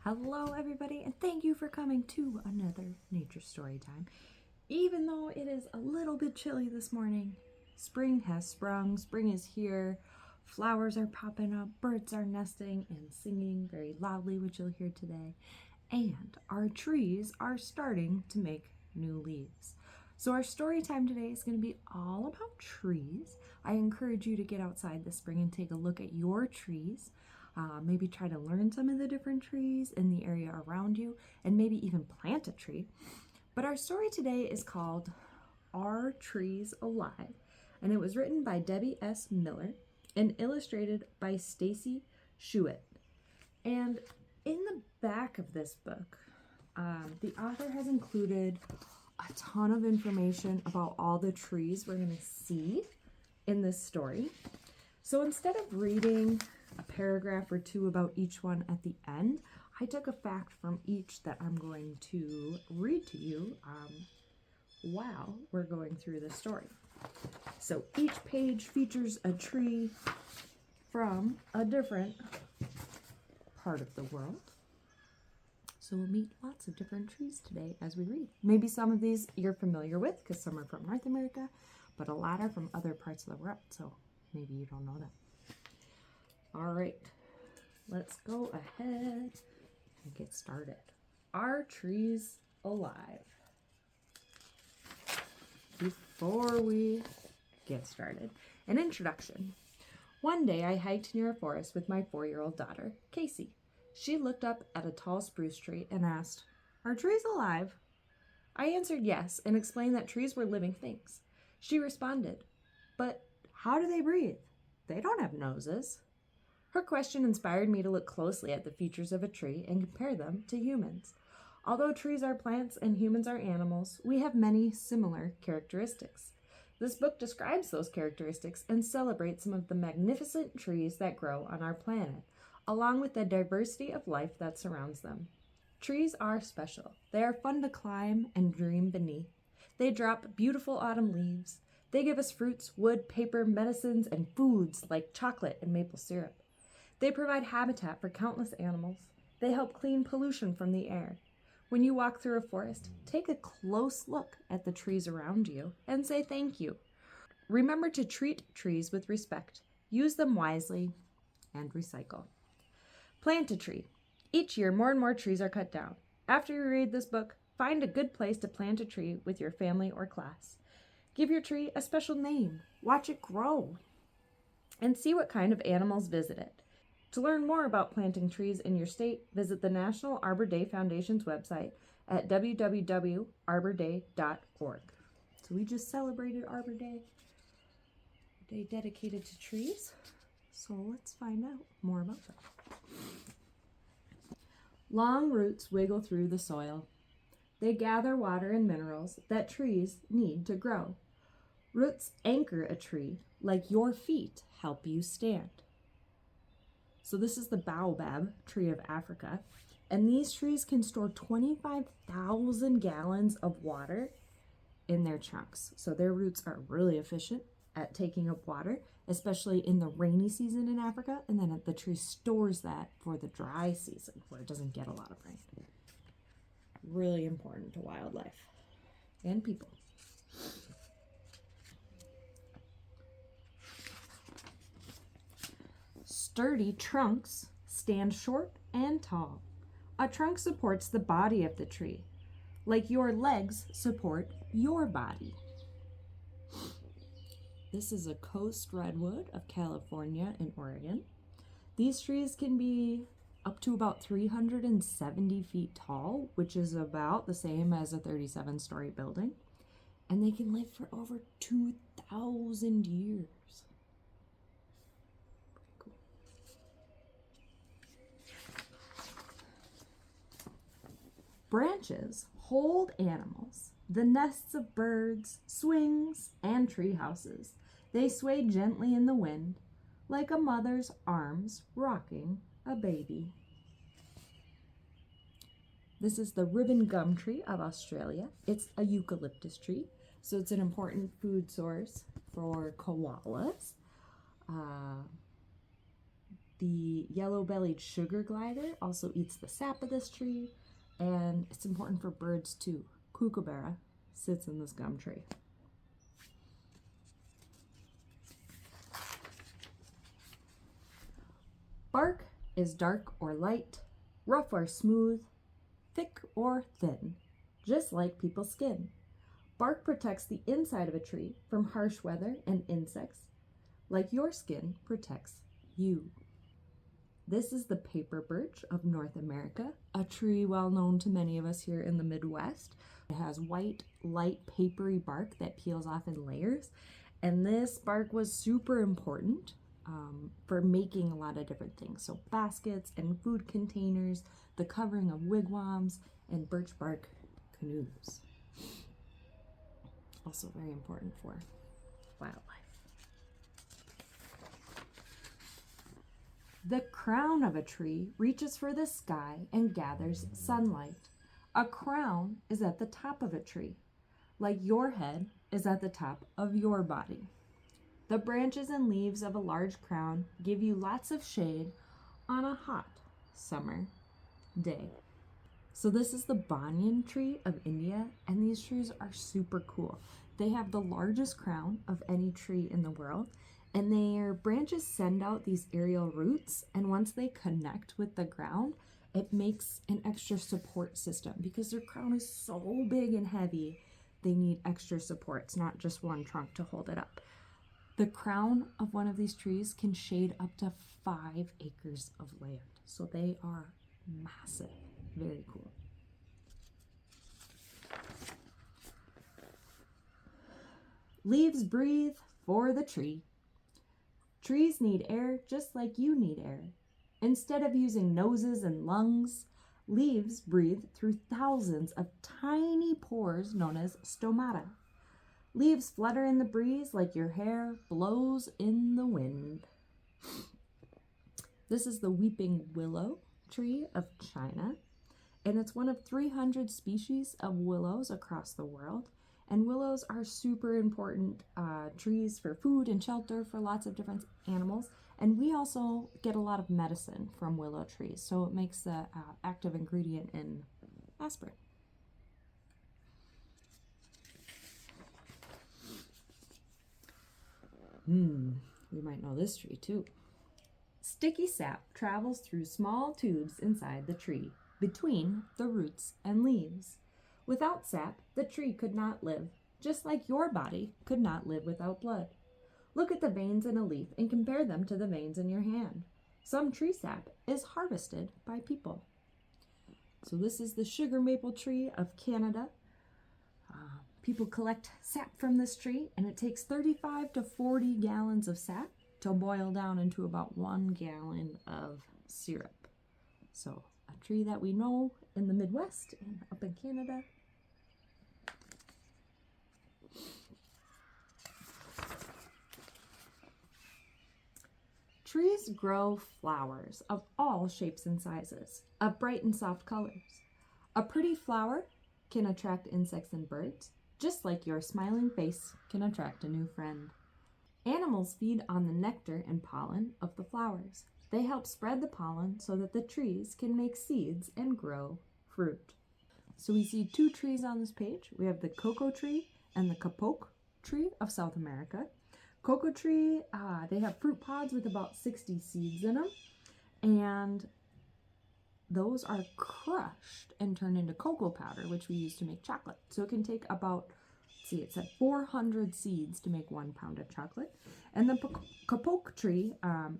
Hello everybody, and thank you for coming to another nature story time. Even though it is a little bit chilly this morning, spring has sprung, spring is here, flowers are popping up, birds are nesting and singing very loudly, which you'll hear today, and our trees are starting to make new leaves. So our story time today is going to be all about trees. I encourage you to get outside this spring and take a look at your trees. Maybe try to learn some of the different trees in the area around you, and maybe even plant a tree. But our story today is called Are Trees Alive? And it was written by Debbie S. Miller and illustrated by Stacy Schuett. And in the back of this book, the author has included a ton of information about all the trees we're going to see in this story. So instead of reading a paragraph or two about each one at the end, I took a fact from each that I'm going to read to you while we're going through the story. So each page features a tree from a different part of the world. So we'll meet lots of different trees today as we read. Maybe some of these you're familiar with because some are from North America, but a lot are from other parts of the world, so maybe you don't know that. All right, let's go ahead and get started. Are trees alive? Before we get started, an introduction. One day I hiked near a forest with my 4-year-old daughter, Casey. She looked up at a tall spruce tree and asked, "Are trees alive?" I answered yes and explained that trees were living things. She responded, "But how do they breathe? They don't have noses." Her question inspired me to look closely at the features of a tree and compare them to humans. Although trees are plants and humans are animals, we have many similar characteristics. This book describes those characteristics and celebrates some of the magnificent trees that grow on our planet, along with the diversity of life that surrounds them. Trees are special. They are fun to climb and dream beneath. They drop beautiful autumn leaves. They give us fruits, wood, paper, medicines, and foods like chocolate and maple syrup. They provide habitat for countless animals. They help clean pollution from the air. When you walk through a forest, take a close look at the trees around you and say thank you. Remember to treat trees with respect, use them wisely, and recycle. Plant a tree. Each year, more and more trees are cut down. After you read this book, find a good place to plant a tree with your family or class. Give your tree a special name. Watch it grow. And see what kind of animals visit it. To learn more about planting trees in your state, visit the National Arbor Day Foundation's website at www.arborday.org. So we just celebrated Arbor Day, a day dedicated to trees. So let's find out more about them. Long roots wiggle through the soil. They gather water and minerals that trees need to grow. Roots anchor a tree like your feet help you stand. So this is the baobab tree of Africa, and these trees can store 25,000 gallons of water in their trunks. So their roots are really efficient at taking up water, especially in the rainy season in Africa, and then the tree stores that for the dry season where it doesn't get a lot of rain. Really important to wildlife and people. Sturdy trunks stand short and tall. A trunk supports the body of the tree, like your legs support your body. This is a coast redwood of California and Oregon. These trees can be up to about 370 feet tall, which is about the same as a 37-story building. And they can live for over 2,000 years. Branches hold animals, the nests of birds, swings, and tree houses. They sway gently in the wind, like a mother's arms rocking a baby. This is the ribbon gum tree of Australia. It's a eucalyptus tree, so it's an important food source for koalas. The yellow-bellied sugar glider also eats the sap of this tree, and it's important for birds too. Kookaburra sits in this gum tree. Bark is dark or light, rough or smooth, thick or thin, just like people's skin. Bark protects the inside of a tree from harsh weather and insects, like your skin protects you. This is the paper birch of North America, a tree well known to many of us here in the Midwest. It has white, light, papery bark that peels off in layers, and this bark was super important for making a lot of different things. So baskets and food containers, the covering of wigwams, and birch bark canoes. Also very important for wildlife. The crown of a tree reaches for the sky and gathers sunlight. A crown is at the top of a tree, like your head is at the top of your body. The branches and leaves of a large crown give you lots of shade on a hot summer day. So this is the banyan tree of India, and these trees are super cool. They have the largest crown of any tree in the world, and their branches send out these aerial roots, and once they connect with the ground, it makes an extra support system. Because their crown is so big and heavy, they need extra supports, not just one trunk to hold it up. The crown of one of these trees can shade up to 5 acres of land. So they are massive. Very cool. Leaves breathe for the tree. Trees need air just like you need air. Instead of using noses and lungs, leaves breathe through thousands of tiny pores known as stomata. Leaves flutter in the breeze like your hair blows in the wind. This is the weeping willow tree of China, and it's one of 300 species of willows across the world. And willows are super important trees for food and shelter for lots of different animals. And we also get a lot of medicine from willow trees, so it makes the active ingredient in aspirin. You might know this tree too. Sticky sap travels through small tubes inside the tree, between the roots and leaves. Without sap, the tree could not live, just like your body could not live without blood. Look at the veins in a leaf and compare them to the veins in your hand. Some tree sap is harvested by people. So this is the sugar maple tree of Canada. People collect sap from this tree, and it takes 35 to 40 gallons of sap to boil down into about 1 gallon of syrup. So a tree that we know in the Midwest and up in Canada. Trees grow flowers of all shapes and sizes, of bright and soft colors. A pretty flower can attract insects and birds, just like your smiling face can attract a new friend. Animals feed on the nectar and pollen of the flowers. They help spread the pollen so that the trees can make seeds and grow fruit. So we see 2 trees on this page. We have the cocoa tree and the kapok tree of South America. Cocoa tree, they have fruit pods with about 60 seeds in them, and those are crushed and turned into cocoa powder, which we use to make chocolate. So it can take about, it said 400 seeds to make 1 pound of chocolate. And the kapok tree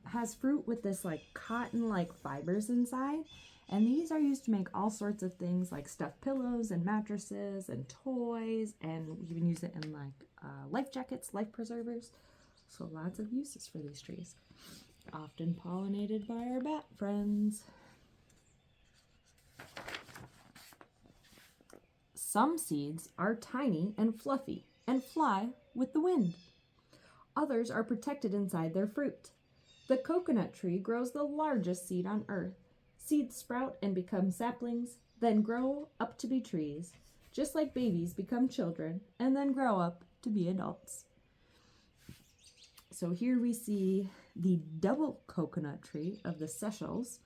has fruit with this like cotton-like fibers inside. And these are used to make all sorts of things like stuffed pillows and mattresses and toys. And we even use it in like life jackets, life preservers. So lots of uses for these trees. Often pollinated by our bat friends. Some seeds are tiny and fluffy and fly with the wind. Others are protected inside their fruit. The coconut tree grows the largest seed on earth. Seeds sprout and become saplings, then grow up to be trees, just like babies become children and then grow up to be adults. So here we see the double coconut tree of the Seychelles,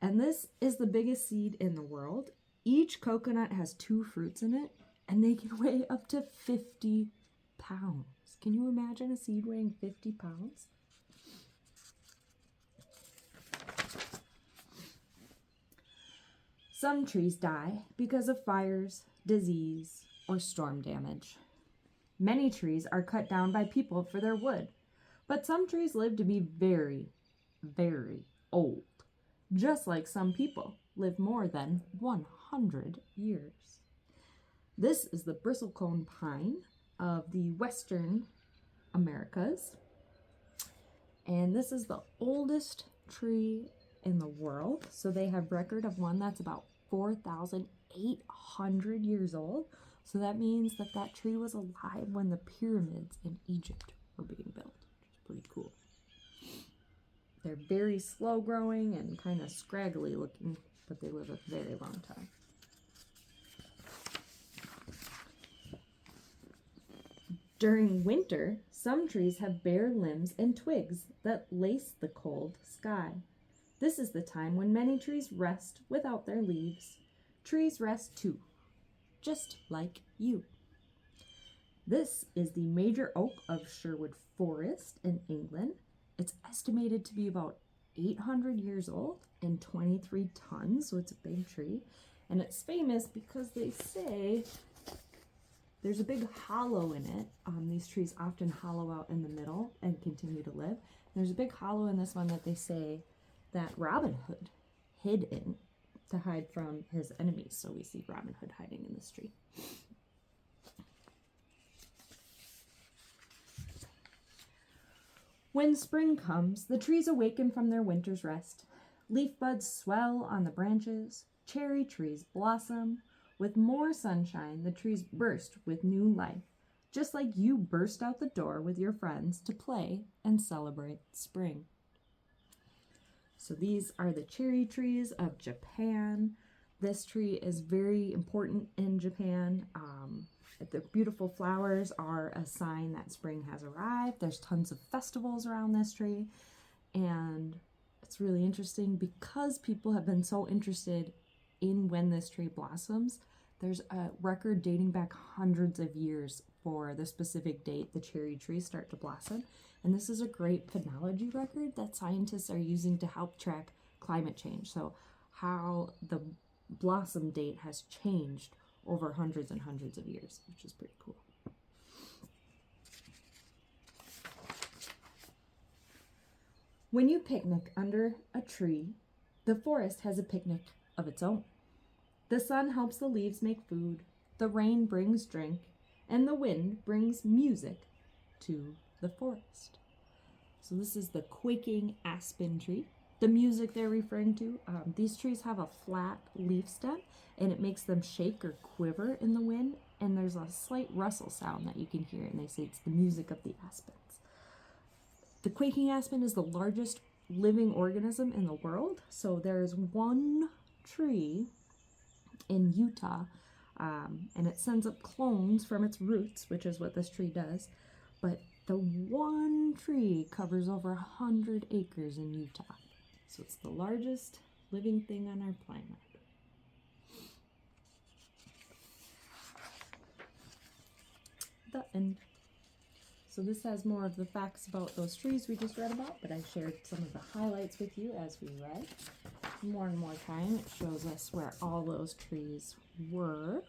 and this is the biggest seed in the world. Each coconut has 2 fruits in it, and they can weigh up to 50 pounds. Can you imagine a seed weighing 50 pounds? Some trees die because of fires, disease, or storm damage. Many trees are cut down by people for their wood, but some trees live to be very, very old, just like some people live more than 100 years. This is the bristlecone pine of the Western Americas, and this is the oldest tree in the world. So they have record of one that's about 4,800 years old. So that means that that tree was alive when the pyramids in Egypt were being built, which is pretty cool. They're very slow growing and kind of scraggly looking, but they live a very long time. During winter, some trees have bare limbs and twigs that lace the cold sky. This is the time when many trees rest without their leaves. Trees rest too, just like you. This is the major oak of Sherwood Forest in England. It's estimated to be about 800 years old and 23 tons, so it's a big tree. And it's famous because they say there's a big hollow in it. These trees often hollow out in the middle and continue to live. There's a big hollow in this one that they say that Robin Hood hid in to hide from his enemies. So we see Robin Hood hiding in this tree. When spring comes, the trees awaken from their winter's rest. Leaf buds swell on the branches. Cherry trees blossom. With more sunshine, the trees burst with new life, just like you burst out the door with your friends to play and celebrate spring. So these are the cherry trees of Japan. This tree is very important in Japan. The beautiful flowers are a sign that spring has arrived. There's tons of festivals around this tree, and it's really interesting because people have been so interested in when this tree blossoms. There's a record dating back hundreds of years for the specific date the cherry trees start to blossom. And this is a great phenology record that scientists are using to help track climate change. So how the blossom date has changed over hundreds and hundreds of years, which is pretty cool. When you picnic under a tree, the forest has a picnic of its own. The sun helps the leaves make food, the rain brings drink, and the wind brings music to the forest. So this is the quaking aspen tree. The music they're referring to, these trees have a flat leaf stem, and it makes them shake or quiver in the wind, and there's a slight rustle sound that you can hear, and they say it's the music of the aspens. The quaking aspen is the largest living organism in the world. So there's one tree in Utah, and it sends up clones from its roots, which is what this tree does. But the one tree covers over 100 acres in Utah. So it's the largest living thing on our planet. The end. So this has more of the facts about those trees we just read about, but I shared some of the highlights with you as we read. More and more time, it shows us where all those trees were.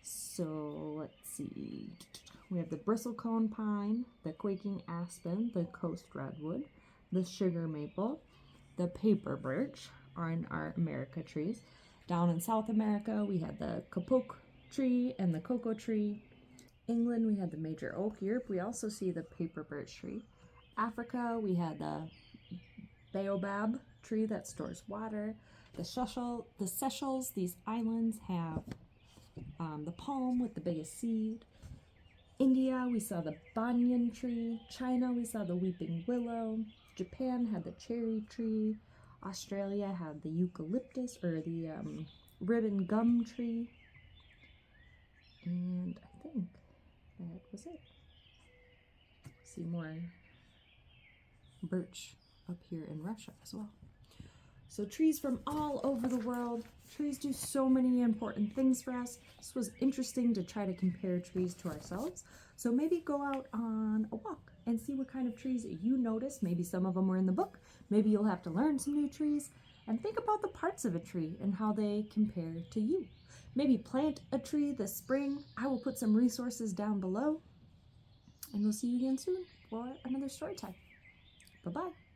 So let's see. We have the bristlecone pine, the quaking aspen, the coast redwood, the sugar maple, the paper birch are in our America trees. Down in South America, we had the kapok tree and the cocoa tree. England, we had the major oak. Europe, we also see the paper birch tree. Africa, we had the baobab tree that stores water. The Seychelles, these islands have the palm with the biggest seed. India, we saw the banyan tree. China, we saw the weeping willow. Japan had the cherry tree. Australia had the eucalyptus or the ribbon gum tree. And I think that was it. see more birch up here in Russia as well. So trees from all over the world. Trees do so many important things for us. This was interesting to try to compare trees to ourselves. So maybe go out on a walk and see what kind of trees you notice. Maybe some of them were in the book. Maybe you'll have to learn some new trees. And think about the parts of a tree and how they compare to you. Maybe plant a tree this spring. I will put some resources down below. And we'll see you again soon for another story time. Bye-bye.